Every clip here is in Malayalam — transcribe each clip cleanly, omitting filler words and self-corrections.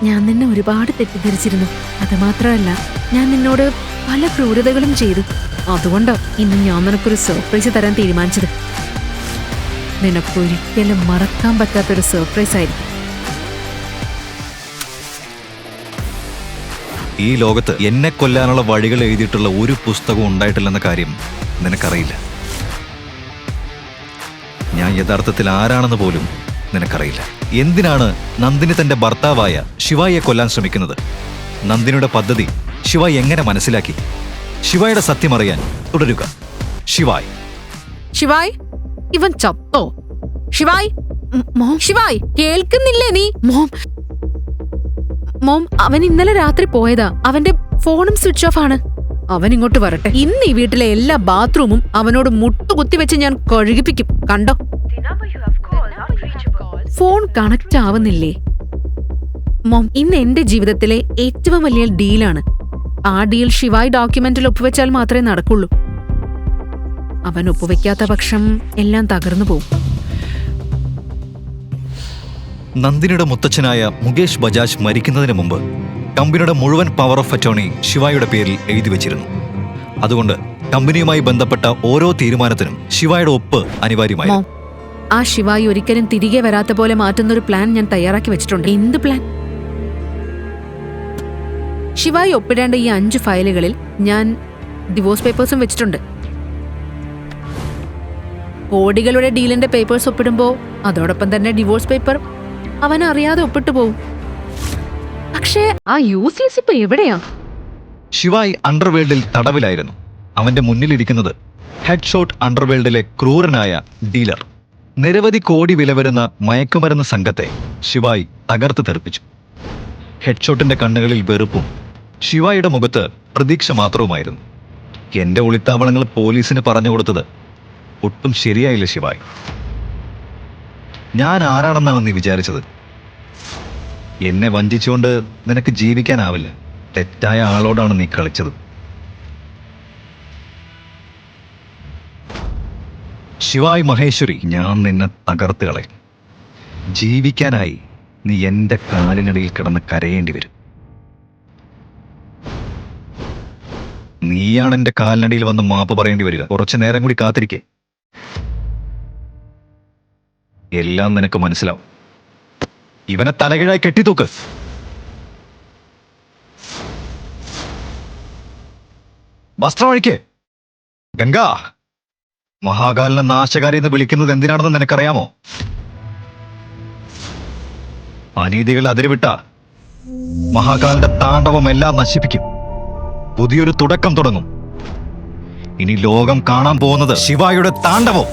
ഞാൻ നിന്നെ ഒരുപാട് തെറ്റിദ്ധരിച്ചിരുന്നു. അത് മാത്രമല്ല, ഞാൻ നിന്നോട് പല ക്രൂരതകളും ചെയ്തു. അതുകൊണ്ടാ ഇന്ന് ഞാൻ നിനക്കൊരു സർപ്രൈസ് തരാൻ തീരുമാനിച്ചത്. നിനക്കൊരിക്കലും മറക്കാൻ പറ്റാത്തൊരു സർപ്രൈസ് ആയിരിക്കും. ഈ ലോകത്ത് എന്നെ കൊല്ലാനുള്ള വഴികൾ എഴുതിയിട്ടുള്ള ഒരു പുസ്തകവും ഉണ്ടായിട്ടില്ലെന്ന കാര്യം നിനക്കറിയില്ല. ഞാൻ യഥാർത്ഥത്തിൽ ആരാണെന്ന് പോലും നിനക്കറിയില്ല. എന്തിനാണ് നന്ദിനി തന്റെ ഭർത്താവായ ശിവായിയെ കൊല്ലാൻ ശ്രമിക്കുന്നത്? നന്ദിനിയുടെ പദ്ധതി ശിവായി എങ്ങനെ മനസ്സിലാക്കി? ശിവായുടെ സത്യം അറിയാൻ തുടരുക. ശിവായ് ശിവായ്, ഇവൻ ചത്തോ? ശിവായ്, മോം, ശിവായ് കേൾക്കുന്നില്ലേ നീ? മോം, അവൻ ഇന്നലെ രാത്രി പോയതാ. അവന്റെ ഫോണും സ്വിച്ച് ഓഫ് ആണ്. അവൻ ഇങ്ങോട്ട് വരട്ടെ. ഇന്ന് ഈ വീട്ടിലെ എല്ലാ ബാത്റൂമും അവനോട് മുട്ടുകുത്തിവെച്ച് ഞാൻ കഴുകിപ്പിക്കും. കണ്ടോ? Phone connect ആവുന്നില്ലേ? മോം, ഇന്ന് എന്റെ ജീവിതത്തിലെ ഏറ്റവും വലിയ ഡീലാണ്. ആ ഡീൽ ശിവായ് ഡോക്യുമെന്റിൽ ഒപ്പുവെച്ചാൽ മാത്രമേ നടക്കുള്ളൂ. അവൻ ഒപ്പുവെക്കാത്ത പക്ഷം എല്ലാം തകർന്നു പോവും. നന്ദിനിയുടെ മുത്തച്ഛനായ മുകേഷ് ബജാജ് മരിക്കുന്നതിന് മുമ്പ് കമ്പനിയുടെ മുഴുവൻ പവർ ഓഫ് അറ്റോർണി ശിവായുടെ പേരിൽ എഴുതി വെച്ചിരുന്നു. അതുകൊണ്ട് കമ്പനിയുമായി ബന്ധപ്പെട്ട ഓരോ തീരുമാനത്തിനും ശിവായുടെ ഒപ്പ് അനിവാര്യമായിരുന്നു. ആ ശിവായി ഒരിക്കലും തിരികെ വരാത്ത പോലെ മാറ്റുന്നൊരു പ്ലാൻ ഞാൻ തയ്യാറാക്കി വെച്ചിട്ടുണ്ട്. എന്ത് പ്ലാൻ? ശിവായി ഒപ്പിടേണ്ട ഈ 5 ഫയലുകളിൽ ഞാൻ ഡിവോഴ്സ് പേപ്പേഴ്സും വെച്ചിട്ടുണ്ട്. കോടികളുടെ ഡീലിന്റെ പേപ്പേഴ്സ് ഒപ്പിടുമ്പോ അതോടൊപ്പം തന്നെ ഡിവോഴ്സ് പേപ്പർ അവൻ അറിയാതെ ഒപ്പിട്ടു പോവും. പക്ഷേ ആ യൂസ്ലെസ് ഇപ്പൊ എവിടെയാ? ശിവായ് അണ്ടർവേൾഡിൽ തടവിലായിരുന്നു. അവന്റെ മുന്നിലിരിക്കുന്നത് ഹെഡ്ഷോട്ട് അണ്ടർവേൾഡിലെ ക്രൂരനായ ഡീലർ. നിരവധി കോടി വില വരുന്ന മയക്കുമരുന്ന് സംഘത്തെ ശിവായ് തകർത്ത് തെറിപ്പിച്ചു. ഹെഡ്ഷോട്ടിന്റെ കണ്ണുകളിൽ വെറുപ്പും ശിവായുടെ മുഖത്ത് പ്രതീക്ഷ മാത്രവുമായിരുന്നു. എന്റെ ഒളിത്താവളങ്ങൾ പോലീസിന് പറഞ്ഞു കൊടുത്തത് ഒട്ടും ശരിയായില്ല ശിവായ്. ഞാൻ ആരാണെന്നാണ് നീ വിചാരിച്ചത്? എന്നെ വഞ്ചിച്ചുകൊണ്ട് നിനക്ക് ജീവിക്കാനാവില്ല. തെറ്റായ ആളോടാണ് നീ കളിച്ചത്. ശിവായ് മഹേശ്വരി, ഞാൻ നിന്നെ തകർത്ത് കളയും. ജീവിക്കാനായി നീ എന്റെ കാലിനടിയിൽ കിടന്ന് കരയേണ്ടി വരും. നീയാണ് എന്റെ കാലിനടിയിൽ വന്ന് മാപ്പ് പറയേണ്ടി വരിക. കുറച്ചു നേരം കൂടി കാത്തിരിക്കേ, എല്ലാം നിനക്ക് മനസ്സിലാവും. ഇവനെ തലകീഴായി കെട്ടിത്തൂക്ക്. വസ്ത്രമഴിക്ക്. ഗംഗ, മഹാകാലിനെ നാശകാരി എന്ന് വിളിക്കുന്നത് എന്തിനാണെന്ന് നിനക്കറിയാമോ? അനീതികൾ അതിരുവിട്ട മഹാകാലിന്റെ താണ്ഡവം എല്ലാം നശിപ്പിക്കും. പുതിയൊരു തുടക്കം തുടങ്ങും. ഇനി ലോകം കാണാൻ പോകുന്നത് ശിവായുടെ താണ്ഡവം.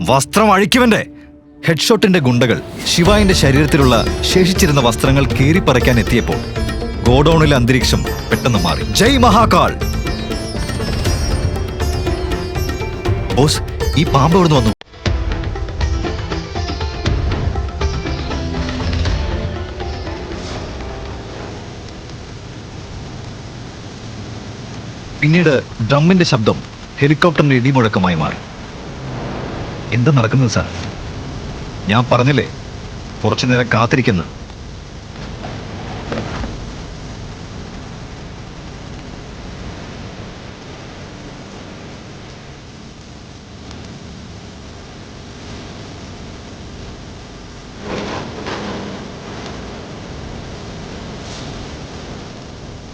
വസ്ത്രം അഴിക്കുവന്റെ. ഹെഡ്ഷോട്ടിന്റെ ഗുണ്ടകൾ ശിവായിന്റെ ശരീരത്തിലുള്ള ശേഷിച്ചിരുന്ന വസ്ത്രങ്ങൾ കീറിപ്പറിക്കാൻ എത്തിയപ്പോൾ ഗോഡൌണിലെ അന്തരീക്ഷം പെട്ടെന്ന് മാറി. ജയ് മഹാകാൾ. ബോസ്, ഈ പാമ്പ് എവിടുന്ന് വന്നു? പിന്നീട് ഡ്രമ്മിന്റെ ശബ്ദം ഹെലികോപ്റ്ററിന്റെ ഇടിമുഴക്കമായി മാറി. എന്താ നടക്കുന്നത് സാർ? ഞാൻ പറഞ്ഞില്ലേ കുറച്ചു നേരം കാത്തിരിക്കുന്നു.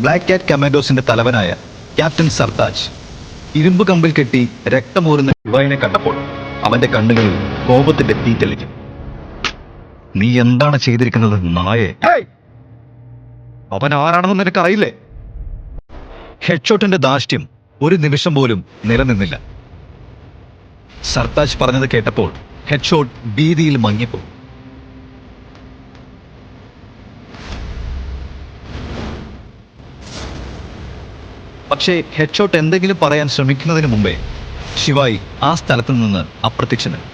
ബ്ലാക്ക് കാറ്റ് കമാൻഡോസിന്റെ തലവനായ ക്യാപ്റ്റൻ സർതാജ് ഇരുമ്പ് കമ്പിൽ കെട്ടി രക്തമൂറുന്ന ശിവായിനെ കണ്ടപ്പോൾ അവന്റെ കണ്ണുകളിൽ കോപത്തിന്റെ തീ തെളിഞ്ഞു. നീ എന്താണ് ചെയ്തിരിക്കുന്നത് നായേ? അവൻ ആരാണെന്ന് നിനക്കറിയില്ലേ? ഹെഡ്ഷോട്ടിന്റെ ധാർഷ്ട്യം ഒരു നിമിഷം പോലും നിലനിന്നില്ല. സർതാജ് പറഞ്ഞത് കേട്ടപ്പോൾ ഹെഡ്ഷോട്ട് ഭീതിയിൽ മങ്ങിപ്പോയി. പക്ഷേ ഹെഡ്ഷോട്ട് എന്തെങ്കിലും പറയാൻ ശ്രമിക്കുന്നതിന് മുമ്പേ ശിവായി ആ സ്ഥലത്ത് നിന്ന് അപ്രത്യക്ഷനായി.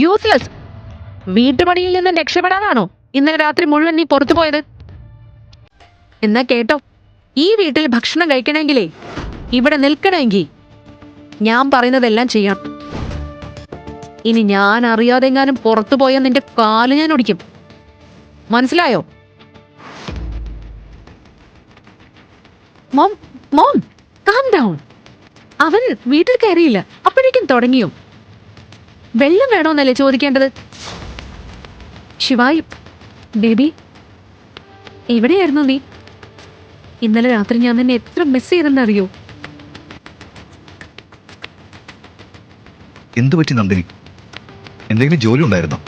യൂസ്ലെസ്. വീട്ടുപണിയിൽ നിന്ന് രക്ഷപ്പെടാനാണോ ഇന്നലെ രാത്രി മുഴുവൻ നീ പുറത്തു പോയത്? എന്നാ കേട്ടോ, ഈ വീട്ടിൽ ഭക്ഷണം കഴിക്കണമെങ്കിലേ ഇവിടെ നിൽക്കണമെങ്കിൽ ഞാൻ പറയുന്നതെല്ലാം ചെയ്യണം. ഇനി ഞാൻ അറിയാതെങ്ങാനും പുറത്തു പോയാൽ നിന്റെ കാല് ഞാൻ ഒടിക്കും. മനസ്സിലായോ? Mom mom calm down. അവൻ വീട്ടിൽ കയറിയില്ല, അപ്പോഴേക്കും തുടങ്ങിയോ? വെള്ളം വേണോന്നല്ലേ ചോദിക്കേണ്ടത്? ശിവായി ബേബി, എവിടെയായിരുന്നു നീ? ഇന്നലെ രാത്രി ഞാൻ നിന്നെ എത്ര മിസ് ചെയ്തെന്നറിയോ? എന്തു പറ്റി നന്ദിനി? എന്തെങ്കിലും ജോലി ഉണ്ടായിരുന്നോ?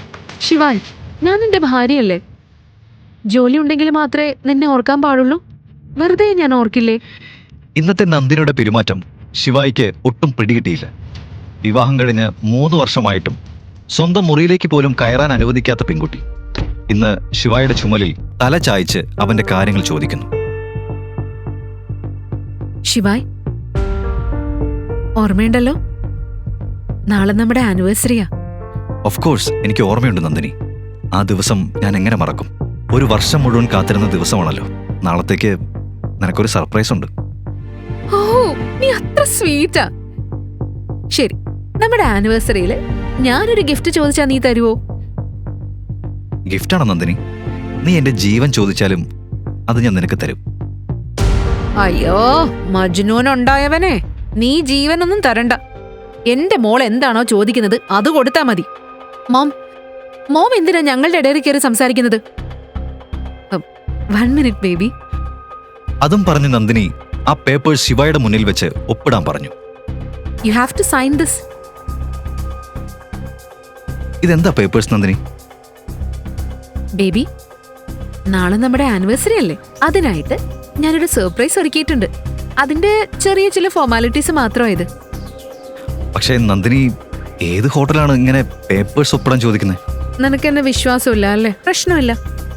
ശിവായ്, ഞാൻ നിന്റെ ഭാര്യയല്ലേ. ജോലി ഉണ്ടെങ്കിൽ മാത്രമേ നിന്നെ ഓർക്കാൻ പാടുള്ളൂ. വെറുതെ ഞാൻ ഓർക്കില്ലേ? ഇന്നത്തെ നന്ദിനിയുടെ പെരുമാറ്റം ശിവായിക്ക് ഒട്ടും പിടികിട്ടിയില്ല. വിവാഹം കഴിഞ്ഞ് 3 വർഷമായിട്ടും സ്വന്തം മുറിയിലേക്ക് പോലും കയറാൻ അനുവദിക്കാത്ത പെൺകുട്ടി ഇന്ന് ശിവായുടെ ചുമലിൽ തല ചായ്ച്ച് അവന്റെ കാര്യങ്ങൾ ചോദിക്കുന്നു. ശിവായ്, ഓർമ്മയുണ്ടല്ലോ, നാളെ നമ്മുടെ ആനിവേഴ്സറിയാ. ഓഫ് കോഴ്സ്, എനിക്ക് ഓർമ്മയുണ്ട് നന്ദിനി. ആ ദിവസം ഞാൻ എങ്ങനെ മറക്കും? 1 വർഷം മുഴുവൻ കാത്തിരുന്ന ദിവസമാണല്ലോ. നാളത്തേക്ക് നിനക്കൊരു സർപ്രൈസ് ഉണ്ട്. ഓ, നീ അത്ര സ്വീറ്റാ. ശരി, നമ്മുടെ ആനിവേഴ്സറിയിൽ ഞാനൊരു ഗിഫ്റ്റ് ചോദിച്ചാ നീ തരുവോ? ഗിഫ്റ്റാണോ നന്ദിനി? നീ എന്റെ ജീവൻ ചോദിച്ചാലും അത് ഞാൻ നിനക്ക് തരും. അയ്യോ മജ്നൂനുണ്ടായവനെ, നീ ജീവനൊന്നും തരണ്ട. എന്റെ മോൾ എന്താണോ ചോദിക്കുന്നത് അത് കൊടുത്താ മതി. മോം മോം എന്തിനാ ഞങ്ങളുടെ ഇടയിൽ കയറി സംസാരിക്കുന്നത്? 1 മിനിറ്റ് ബേബി. അതും പറഞ്ഞ് നന്ദിനി ആ പേപ്പേഴ്സ് ശിവായുടെ മുന്നിൽ വെച്ച് ഒപ്പിടാൻ പറഞ്ഞു. You have to sign this. ഇതെന്താ പേപ്പേഴ്സ് നന്ദിനി? ബേബി, നാളെ നമ്മുടെ ആനിവേഴ്സറി അല്ലേ, അതിനായിട്ട് ഞാനൊരു സർപ്രൈസ് ഒരുക്കിയിട്ടുണ്ട്. അതിന്റെ ചെറിയ ചില ഫോർമാലിറ്റീസ് മാത്രമായത്. പക്ഷേ നന്ദിനി, ഏത് ഹോട്ടലാണ് ഇങ്ങനെ പേപ്പേഴ്സ് ഒപ്പിടാൻ ചോദിക്കുന്നത്? നിനക്ക് എന്നെ വിശ്വാസമില്ല അല്ലേ? പ്രശ്നമില്ല,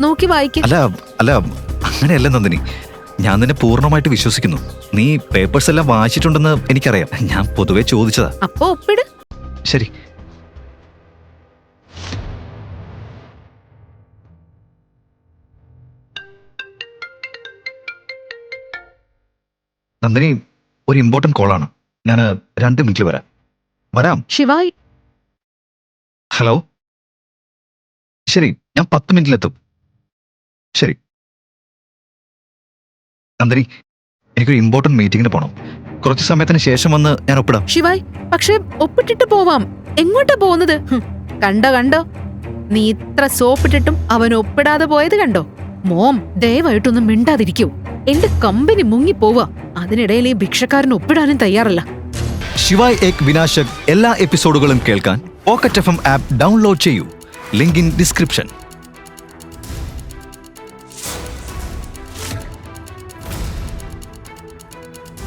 നോക്കി വായിക്ക. അല്ല അല്ല അങ്ങനെയല്ല നന്ദിനി, ഞാൻ നിന്നെ പൂർണ്ണമായിട്ട് വിശ്വസിക്കുന്നു. നീ പേപ്പേഴ്സ് എല്ലാം വായിച്ചിട്ടുണ്ടെന്ന് എനിക്കറിയാം. ഞാൻ പൊതുവെ ചോദിച്ചതാ. അപ്പൊ ഒപ്പിട്. ശരി. നന്ദിനി, ഒരു ഇമ്പോർട്ടന്റ് കോളാണ്. ഞാൻ 2 മിനിറ്റിൽ വരാം. ശിവായ്, ഹലോ. ശരി, ഞാൻ 10 മിനിറ്റിലെത്തും. ശരി നന്ദിനി, എനിക്കൊരു ഇമ്പോർട്ടന്റ് മീറ്റിംഗിന് പോകണം. കുറച്ച് സമയത്തിന് ശേഷം വന്ന് ഞാൻ ഒപ്പിടാം. ശിവായ്, പക്ഷെ ഒപ്പിട്ടിട്ട് പോവാം. എങ്ങോട്ടാ പോകുന്നത്? കണ്ടോ, നീ ഇത്ര സോപ്പിട്ടിട്ടും അവൻ ഒപ്പിടാതെ പോയത് കണ്ടോ? മോം, ദയവായിട്ടൊന്നും മിണ്ടാതിരിക്കൂ. എന്റെ കമ്പനി മുങ്ങിപ്പോവാ. അതിനിടയിൽ ഈ ഭിക്ഷക്കാരൻ ഒപ്പിടാനും തയ്യാറല്ല. ശിവായ് ഏക് വിനാശക് എല്ലാ എപ്പിസോഡുകളും കേൾക്കാൻ പോക്കറ്റ് FM ആപ്പ് ഡൗൺലോഡ് ചെയ്യൂ. Link in description.